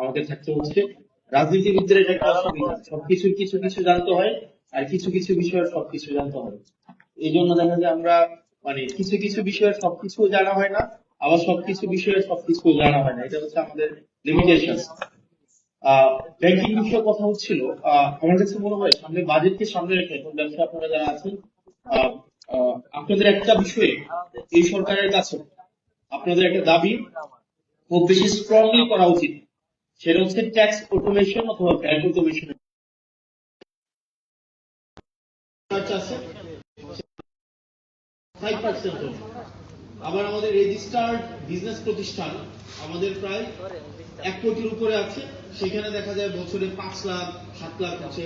আমাদের থাকতে হচ্ছে। রাজনীতিবিদদের এটা একটা অসুবিধা, সবকিছুর কিছু কিছু জানতে হয় আর কিছু কিছু বিষয়ের সবকিছু জানতে হয়। এই জন্য দেখা যায় আমরা মানে কিছু কিছু বিষয়ের সবকিছু জানা হয় না, আবার সবকিছু বিষয়ের সবকিছু জানা হয় না, এটা হচ্ছে আমাদের লিমিটেশন। ব্যাংকিং বিষয়ে কথা হচ্ছিল। আমার কাছে মনে হয় সামনে বাজেটকে সামনে রেখে এখন ব্যবসা আপনারা যারা আছেন, আহ, আপনাদের একটা বিষয়ে এই সরকারের কাছে আপনাদের একটা দাবি খুব বেশি স্ট্রংলি করা উচিত, সেটা হচ্ছে ট্যাক্স অটোমেশন অথবা ভ্যাট অটোমেশন। আছে 5%। আবার আমাদের রেজিস্টার্ড বিজনেস প্রতিষ্ঠান আমাদের প্রায় 1 কোটির উপরে আছে, সেখানে দেখা যায় বছরে 5 লাখ 7 লাখ হচ্ছে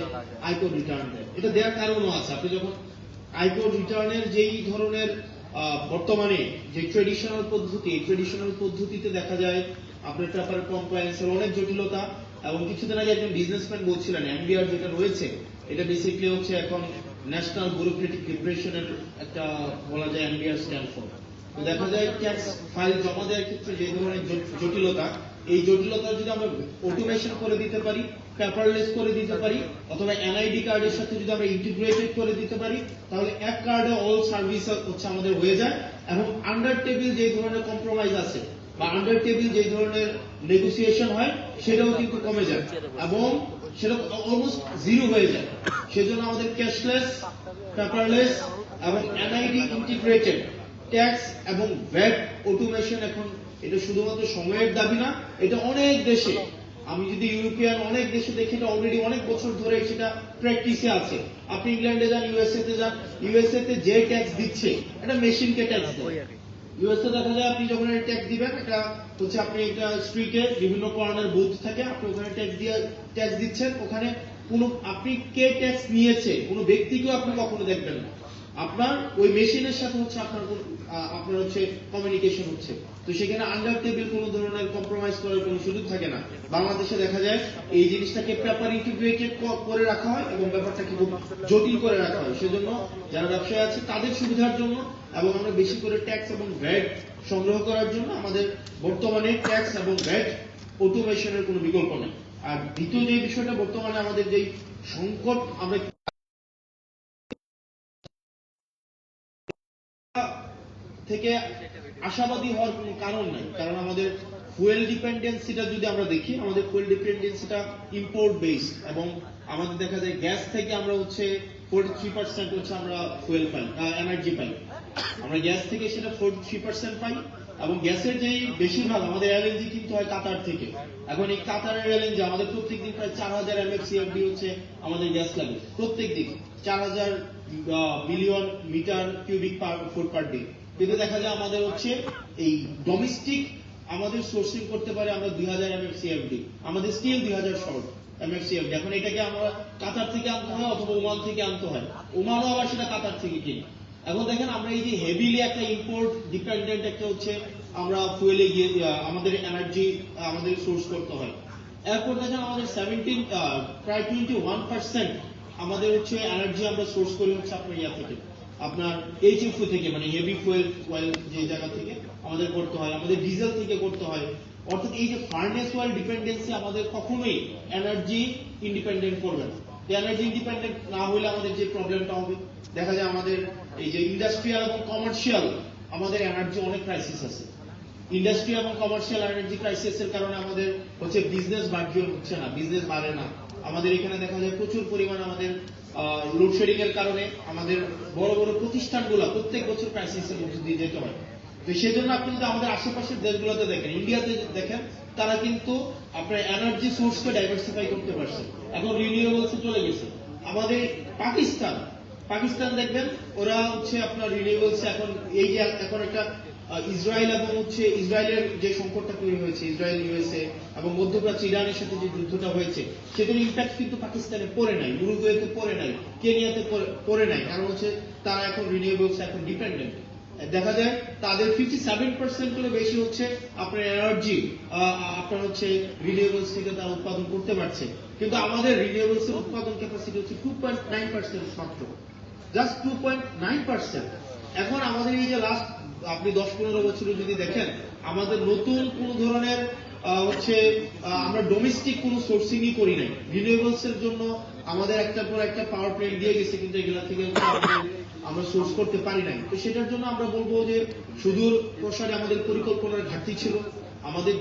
আয়কর রিটার্ন দেয়। এটা দেওয়ার কারণও আছে। আপনি যখন আয়কর রিটার্নের যেই ধরনের বর্তমানে যে ট্রেডিশনাল পদ্ধতি, এই ট্রেডিশনাল পদ্ধতিতে দেখা যায় আপনার পেপার কমপ্লায়েন্সের অনেক জটিলতা। এবং কিছুদিন আগে একজন বিজনেসম্যান বলছিলেন এমবিআর যেটা রয়েছে এটা বেসিক্যালি হচ্ছে এখন ন্যাশনাল ব্যুরোক্রেটিক লিবারেশনের একটা বলা যায় এমবিআর স্ট্যান্ড ফর। তো দেখা যায় ট্যাক্স ফাইল জমা দেওয়ার ক্ষেত্রে যে ধরনের জটিলতা, এই জটিলতা যদি আমরা অটোমেশন করে দিতে পারি, পেপারলেস করে দিতে পারি, অথবা এনআইডি কার্ডের সাথে যদি আমরা ইন্টিগ্রেটেড করে দিতে পারি, তাহলে এক কার্ডে অল সার্ভিস হচ্ছে আমাদের হয়ে যায়। এবং আন্ডার টেবিল যে ধরনের কম্প্রোমাইজ আছে বা আন্ডার টেবিল যে ধরনের নেগোসিয়েশন হয় সেটাও কিন্তু কমে যায় এবং সেটা অলমোস্ট জিরো হয়ে যায়। সেজন্য আমাদের ক্যাশলেস, পেপারলেস এবং এনআইডি ইন্টিগ্রেটেড ট্যাক্স এবং ভ্যাট অটোমেশন এখন এটা শুধুমাত্র সময়ের দাবি না, এটা অনেক দেশে, আমি যদি ইউরোপিয়ান অনেক দেশে দেখি এটা অলরেডি অনেক বছর ধরে সেটা প্র্যাকটিসে আছে। আপনি ইংল্যান্ডে যান, ইউএসএ তে যান, ইউএসএ তে যে ট্যাক্স দিচ্ছে এটা মেশিনকে ট্যাক্স দেয়। ইউএসএ দেখা যায় আপনি যখন ট্যাক্স দিবেন, এটা হচ্ছে আপনি একটা স্ট্রিটে বিভিন্ন কর্নার বুথ থাকে, আপনি ওখানে ট্যাক্স দিচ্ছেন, ওখানে কোনো আপনি কে ট্যাক্স নিয়েছে কোনো ব্যক্তিকেও আপনি কখনো দেখবেন না, আপনার ওই মেশিনের সাথে হচ্ছে আপনার হচ্ছে কমিউনিকেশন হচ্ছে। তো সেখানে আন্ডার টেবিল কোনো ধরনের কম্প্রোমাইজ করার কোনো সুযোগ থাকে না। বাংলাদেশে দেখা যায় এই জিনিসটাকে পেপার ইন্টিগ্রেটেড করে রাখা হয় এবং ব্যাপারটাকে খুব জটিল করে রাখা হয়। সেজন্য যারা ব্যবসায়ী আছে তাদের সুবিধার জন্য এবং আমরা বেশি করে ট্যাক্স এবং ভ্যাট সংগ্রহ করার জন্য আমাদের বর্তমানে ট্যাক্স এবং ভ্যাট অটোমেশনের কোনো বিকল্প নেই। আর দ্বিতীয় যে বিষয়টা বর্তমানে আমাদের যেই সংকট, আমরা থেকে আশাবাদী হওয়ার কোনো কারণ নাই, কারণ আমাদের ফুয়েল ডিপেন্ডেন্সিটা যদি আমরা দেখি, আমাদের ফুয়েল ডিপেন্ডেন্সিটা ইম্পোর্ট বেসড এবং আমাদের দেখা যায় গ্যাস থেকে আমরা হচ্ছে 43% হচ্ছে আমরা ফুয়েল পাই, এনার্জি পাই। আমরা গ্যাস থেকে সেটা 43% পাই এবং গ্যাসের যেই বেশিরভাগ আমাদের এলএনজি কিন্তু হয় কাতার থেকে। এখন এই কাতারের এলএনজি আমাদের প্রত্যেকদিন প্রায় 4000 এমএফসিএফডি হচ্ছে আমাদের গ্যাস লাগে প্রত্যেক দিন, 4000 million metre cubic foot per day. কিন্তু দেখা যায় আমাদের হচ্ছে এই ডোমেস্টিক আমাদের সোর্সিং করতে পারে আমরা 2000 এমএফসিএফডি, আমাদের স্টিল 2000 শর্ট এমএফসিএফডি। এখন এটাকে আমরা কাতার থেকে আনতে হয় অথবা ওমান থেকে আনতে হয়, ওমানও আবার সেটা কাতার থেকে কিনে। এখন দেখেন আমরা এই যে হেভিলি একটা ইম্পোর্ট ডিপেন্ডেন্ট একটা হচ্ছে আমরা ফুয়েলে গিয়ে আমাদের এনার্জি আমাদের সোর্স করতে হয়। এরপর দেখেন আমাদের প্রায় 21% আমাদের হচ্ছে এনার্জি আমরা সোর্স করি হচ্ছে আপনার ইয়া থেকে, আপনার এইচএফও থেকে, মানে হেভি ফুয়েল অয়েল যে জায়গা থেকে আমাদের করতে হয়, আমাদের ডিজেল থেকে করতে হয়। অর্থাৎ এই যে ফার্নেস অয়েল ডিপেন্ডেন্সি আমাদের কখনোই এনার্জি ইন্ডিপেন্ডেন্ট করবে না। এনার্জি ইন্ডিপেন্ডেন্ট না হলে আমাদের যে প্রবলেমটা হবে, দেখা যায় আমাদের এই যে ইন্ডাস্ট্রিয়াল এবং কমার্শিয়াল আমাদের এনার্জি অনেক ক্রাইসিস আছে। ইন্ডাস্ট্রি এবং কমার্শিয়াল এনার্জি ক্রাইসিসের কারণে আমাদের হচ্ছে বিজনেস বাড়িও হচ্ছে না, বিজনেস বাড়ে না। আমাদের এখানে দেখা যায় প্রচুর পরিমাণ আমাদের লোডশেডিং এর কারণে আমাদের বড় বড় প্রতিষ্ঠানগুলো প্রত্যেক বছর ক্রাইসিসের মধ্যে দিয়ে যেতে হয়। তো সেজন্য আপনি যদি আমাদের আশেপাশের দেশগুলোতে দেখেন, ইন্ডিয়াতে দেখেন, তারা কিন্তু আপনার এনার্জি সোর্সকে ডাইভার্সিফাই করতে পারছে, এখন রিনিউয়েবলসে চলে গেছে। আমাদের পাকিস্তান পাকিস্তান দেখবেন ওরা হচ্ছে আপনার রিনিউয়েবলস এখন এই যে এখন একটা ইসরায়েল এবং হচ্ছে ইসরায়েলের যে সংকটটা তৈরি হয়েছে, ইসরায়েল ইউএসএ এবং মধ্যপ্রাচ্য ইরানের সাথে যে যুদ্ধটা হয়েছে, সেটার ইম্প্যাক্ট কিন্তু পাকিস্তানে পড়ে নাই, উরুগুয়েতে পড়ে নাই, কেনিয়াতে পড়ে নাই, কারণ হচ্ছে তারা এখন রিনিউয়েবলস এখন ডিপেন্ডেন্ট। দেখা যায় তাদের 57% বেশি হচ্ছে আপনার এনার্জি আপনার হচ্ছে রিনিউয়েবলস থেকে তারা উৎপাদন করতে পারছে। কিন্তু আমাদের রিনিউয়েবলস এর উৎপাদন ক্যাপাসিটি হচ্ছে 2.9% মাত্র, জাস্ট 2.9%। এখন আমাদের এই যে লাস্ট আপনি 10-15 বছরে যদি দেখেন, আমাদের নতুন কোন ধরনের হচ্ছে আমরা ডোমেস্টিক কোনো সোর্সিংই করি নাই। রিনিউয়েবলস এর জন্য আমাদের একটার পর একটা পাওয়ার প্ল্যান্ট দিয়ে গেছে, কিন্তু এগুলা থেকে আমরা সোর্স করতে পারি নাই। তো সেটার জন্য আমরা বলবো যে সুদূর প্রসারে আমাদের পরিকল্পনার ঘাটতি ছিল। আমাদের